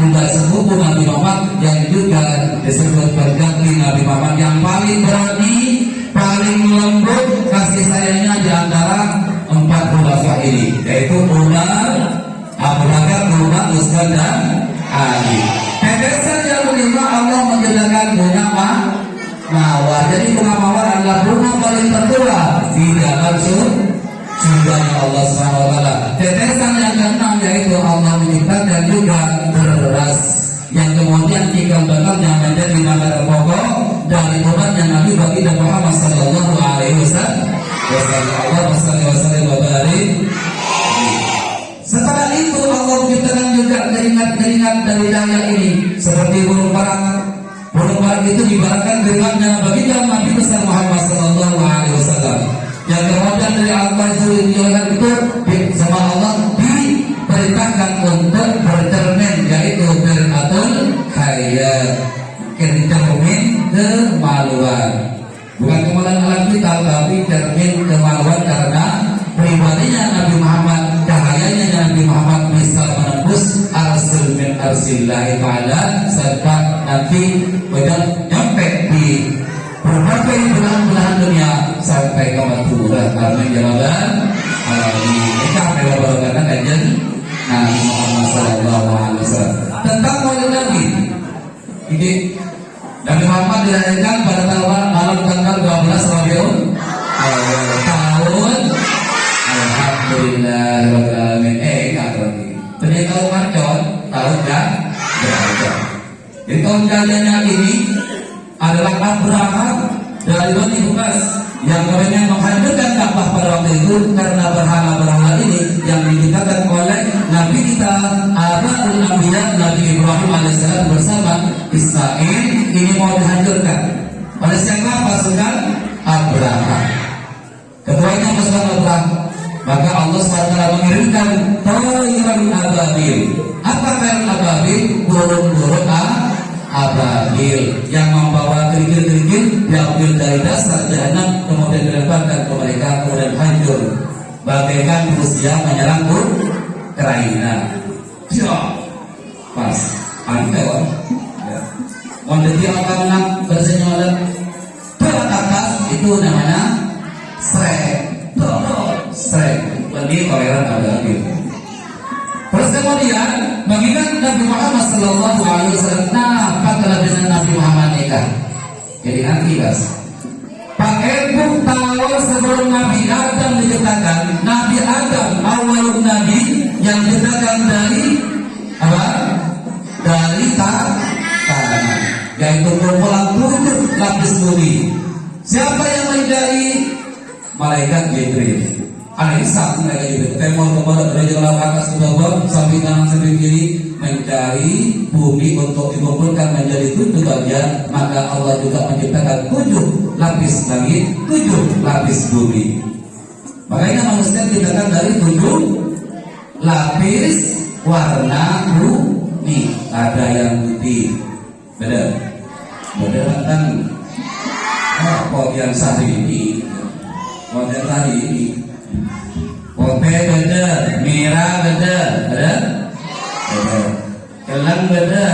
juga sepupu Nabi Muhammad yang juga disebut berganti Nabi Muhammad, yang paling berani, paling lembut kasih sayangnya di antara 4 khulafa ini, yaitu Umar, Abu Bakar, Umar, Utsman dan Ali. Tetesan yang kelima Allah menjadikan bunga mawar. Jadi bunga mawar adalah bunga paling tertua di dalam surganya Allah SWT. Tetesan yang keenam yaitu Allah menciptakan juga beras yang kemudian cikal bakal yang menjadi makanan pokok dari umatnya Nabi baginda Muhammad Sallallahu Alaihi Wasallam. Allah Wasallam wa barik. Setelah itu Allah menciptakan juga keringat-keringat dari daya ini seperti burung parang. Burung parang itu dibarakkan keringatnya baginda Nabi besar Muhammad Sallallahu Alaihi Wasallam. Yang kemudian dari Allah itu sama Allah diperintahkan untuk bercermin, yaitu fir'atul hayat, cermin kemaluan, bukan kemaluan alam kita, tapi cermin kemaluan karena pribadinya Nabi Muhammad, cahayanya Nabi Muhammad bisa menembus arsul min arsillahi ta'ala, serta nanti nyampe di berbagai belahan-belahan dunia sampai ke Madura. Amin ya rabbal alamin. Kita berdoa kajian Nabi Muhammad sallallahu alaihi wasallam tentang maulid Nabi. Ini Nabi Muhammad dilahirkan pada malam tanggal 12 Rabiul Awal tahun alhamdulillah rabbil alamin. Ternyata Umar John tahun kan berapa? Di tahun kaliannya ini adalah Abraham dari Bani Umas yang kemudian menghancurkan Ka'bah pada waktu itu karena berhala-berhala ini yang diciptakan oleh Nabi kita Abul Anbiya Nabi Ibrahim alaihissalam bersama Ismail. Ini mau dihancurkan oleh siapa? Pasukan Abraham. Ketuanya pasukan Abraham. Maka Allah SWT mengirimkan Tayran Ababil. Apa Tayran Ababil? Burung-burung ababil yang membawa kerikil-kerikil diambil dari dasar jahanam kemudian dilemparkan ke mereka, kemudian hancur bagaikan Rusia menyerang Ukraina. Pas antel ya. Mondeti akan bersenyawa berat atas itu namanya srek. Ini toleran ababil. Terus kemudian mengingat Nabi Muhammad Sallallahu Alaihi Wasallam, apa kelebihan Nabi Muhammad nikah? Jadi nanti guys, pakai tahun sebelum Nabi Adam diciptakan, Nabi Adam awal Nabi yang diciptakan dari apa? Dari tanah, yaitu kumpulan 7 lapis bumi. Siapa yang mencari? Malaikat Jibril. Alaihissalam mereka itu temol kepada dari jalan atas ke bawah sampai kanan sampai kiri mencari bumi untuk dikumpulkan menjadi 7 bagian. Maka Allah juga menciptakan 7 lapis langit, 7 lapis bumi. Makanya manusia diciptakan dari 7 lapis warna bumi. Ada yang putih, beda kan? Yang sehari ini, model tadi ini. Kopi beda, merah beda, ada? Kelang beda,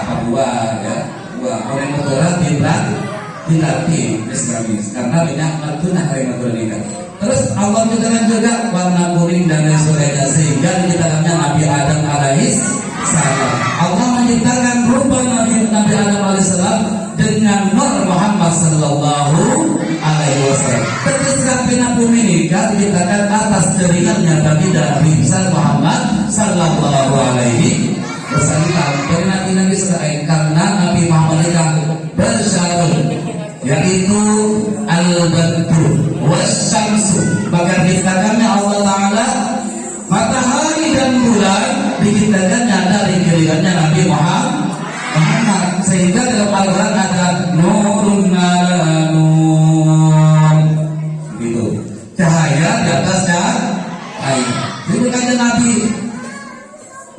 Papua ya. Orang Madura dilatih Islamis karena banyak tunah dari Madura ini. Terus Allah juga warna kuning dan lain sebagainya sehingga diciptakannya Nabi Adam alaihissalam. Allah menciptakan rupa Nabi Adam alaihissalam dengan Nur Muhammad sallallahu alaihi wasallam. Ketika bumi nikah diciptakan atas jaringannya Nabi besar Muhammad sallallahu alaihi wasallam. Dari Nabi selain karena Nabi Muhammad nikah bersyarat yaitu al-badru wasyamsu. Maka diciptakannya Allah Ta'ala matahari dan bulan diciptakannya dari jaringannya Nabi Muhammad, sehingga dalam Al-Quran ada nurun ala nur, gitu, cahaya di atas cahaya. Jadi kata Nabi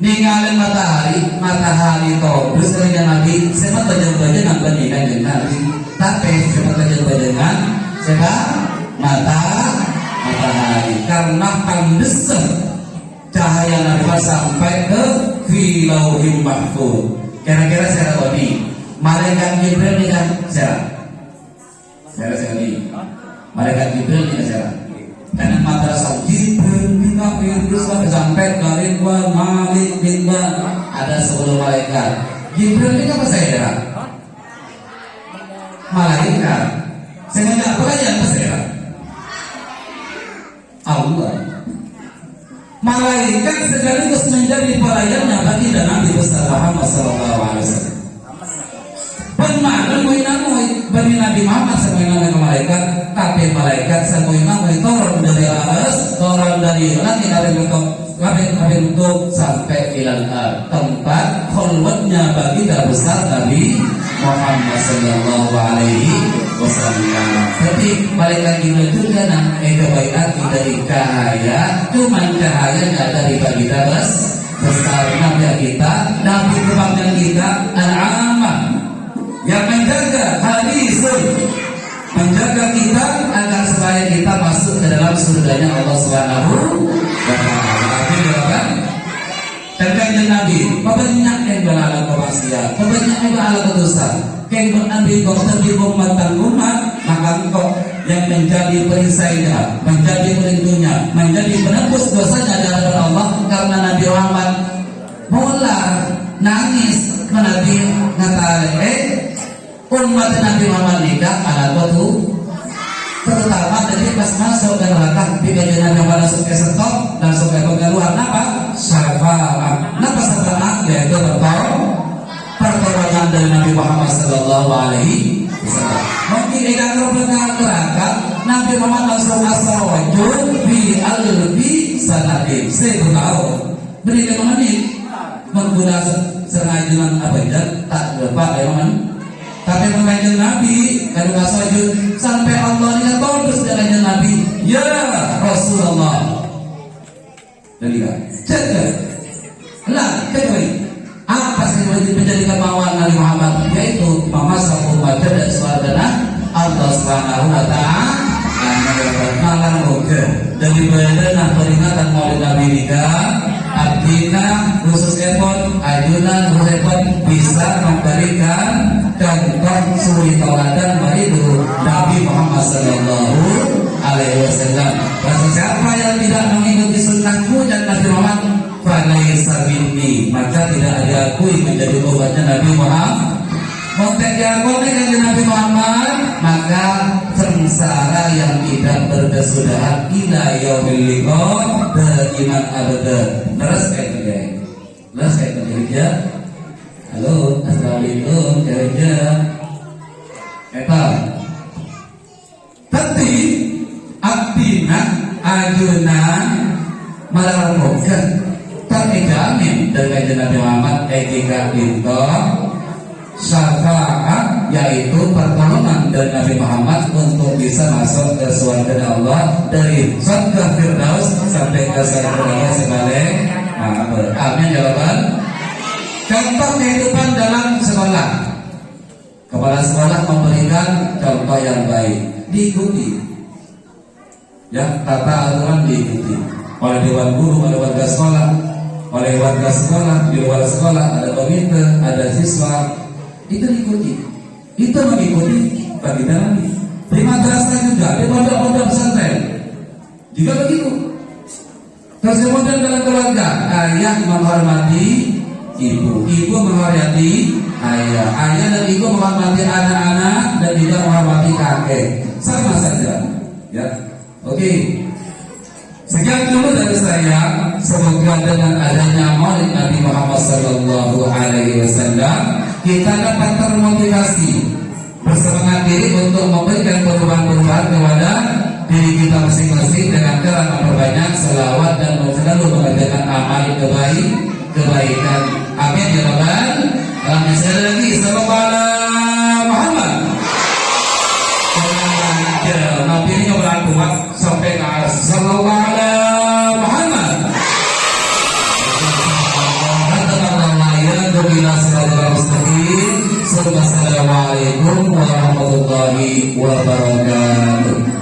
ninggalin matahari terus kerja Nabi sempat bajan-bajan bandingkan dengan Nabi, tapi sempat bajan-bajan siapa? Matahari karena pandesen cahaya Nabi sampai ke fi lauhim mahfuz. Kira-kira saya ini malaikat Jibril ini kan saya ini malaikat Jibril ini saya karena madrasah Jibril Mika'il sampai Ridwan Malik Ridwan ada 10 malaikat. Jibril ini apa saya? Malaikat. Sebenarnya apa aja yang saya? Allah. Malaikat sekaligus menjadi pelayannya bagi dan Nabi besar Muhammad sallallahu alaihi wasallam. Penmakna bagi Nabi Muhammad semuanya malaikat, tapi malaikat semuanya turun dari atas, turun dari langit dari untuk sampai ilal tempat khulwatnya bagi dan besar Nabi Muhammad sallallahu alaihi wasallam. Tapi malaikat itu juga kebaikan dari cahaya, cuma cahayanya dari bagi tabas besar Nabi kita, Nabi kebanggaan kita al-ammah yang menjaga hadisun, menjaga kita agar supaya kita masuk ke dalam surganya Allah Subhanahu wa taala. Dan kanjeng Nabi banyak yang berlalu kemaksiatan, banyak yang berlalu dosa. Kanjeng Nabi kau tertipu matang umat, maka engkau yang menjadi perisainya, menjadi pelindungnya, menjadi penebus dosanya dari Allah. Karena Nabi Muhammad mula nangis Nabi ngatale umat Nabi Muhammad nikah ala waktu terutama dari pas masuk ke neraka bila Nabi Muhammad langsung ke stop langsung ke keluar apa? Syafaat. Napa syafaat? Yaitu pertolongan dari Nabi Muhammad sallallahu alaihi wasallam. Mungkin ikan neraka Nabi Muhammad langsung asrawajul bi albi sanatin. Saya tahu beri menit menggunakan sengajuan apa itu tak lupa ya tapi mengajar Nabi kalau nggak sujud sampai Allah ini terus dengan Nabi ya Rasulullah dan dia jaga lah kembali apa sih yang menjadi kemauan Nabi Muhammad yaitu memasak umat dan suara Allah Subhanahu wa taala malam roga dari badan peringatan Maulid Nabi nikah artinya khusus effort ayunan khusus effort bisa memberikan contoh suri tauladan beridu Nabi Muhammad sallallahu alaihi wasallam. Rasa siapa yang tidak mengikuti sunnahku dan Nabi Muhammad falaisa minni, maka tidak diakui menjadi umatnya Nabi Muhammad. Montek diakui dengan Nabi Muhammad, maka sengsara yang tidak berkesudahan ila yaumil liqa beriman abada. Terus kayak kerja. Halo, assalamualaikum kerja. Eta. Tapi abdina ajuna malarokan terjamin dari Nabi Muhammad etika itu syafaat yaitu pertolongan dari Nabi Muhammad untuk bisa masuk ke surga Allah dari surga Firdaus sampai ke surga sebalik. Amin jawaban. Contoh kehidupan dalam sekolah. Kepala sekolah memberikan contoh yang baik, diikuti. Ya, tata aturan diikuti oleh dewan guru, oleh warga sekolah, di luar sekolah ada komite, ada siswa. Itu diikuti. Itu mengikuti bagi Nabi. Di madrasah juga, di pondok-pondok pesantren juga begitu. Terus kemudian dalam keluarga, ayah menghormati ibu, ibu menghormati ayah, ayah dan ibu menghormati anak-anak dan juga menghormati kakek. Sama saja, ya. Oke. Sekian dulu dari saya. Semoga dengan adanya Maulid Nabi Muhammad sallallahu alaihi wasallam kita dapat termotivasi bersemangat diri untuk memberikan perubahan-perubahan kepada diri kita masing-masing dengan cara memperbanyak selawat dan selalu mengerjakan amal kebaikan. Amin ya rabbal alamin. Sekali lagi sallallahu alaihi Muhammad. Nabi ini berlaku sampai ke sallallahu alaihi Muhammad. Assalamualaikum warahmatullahi wabarakatuh.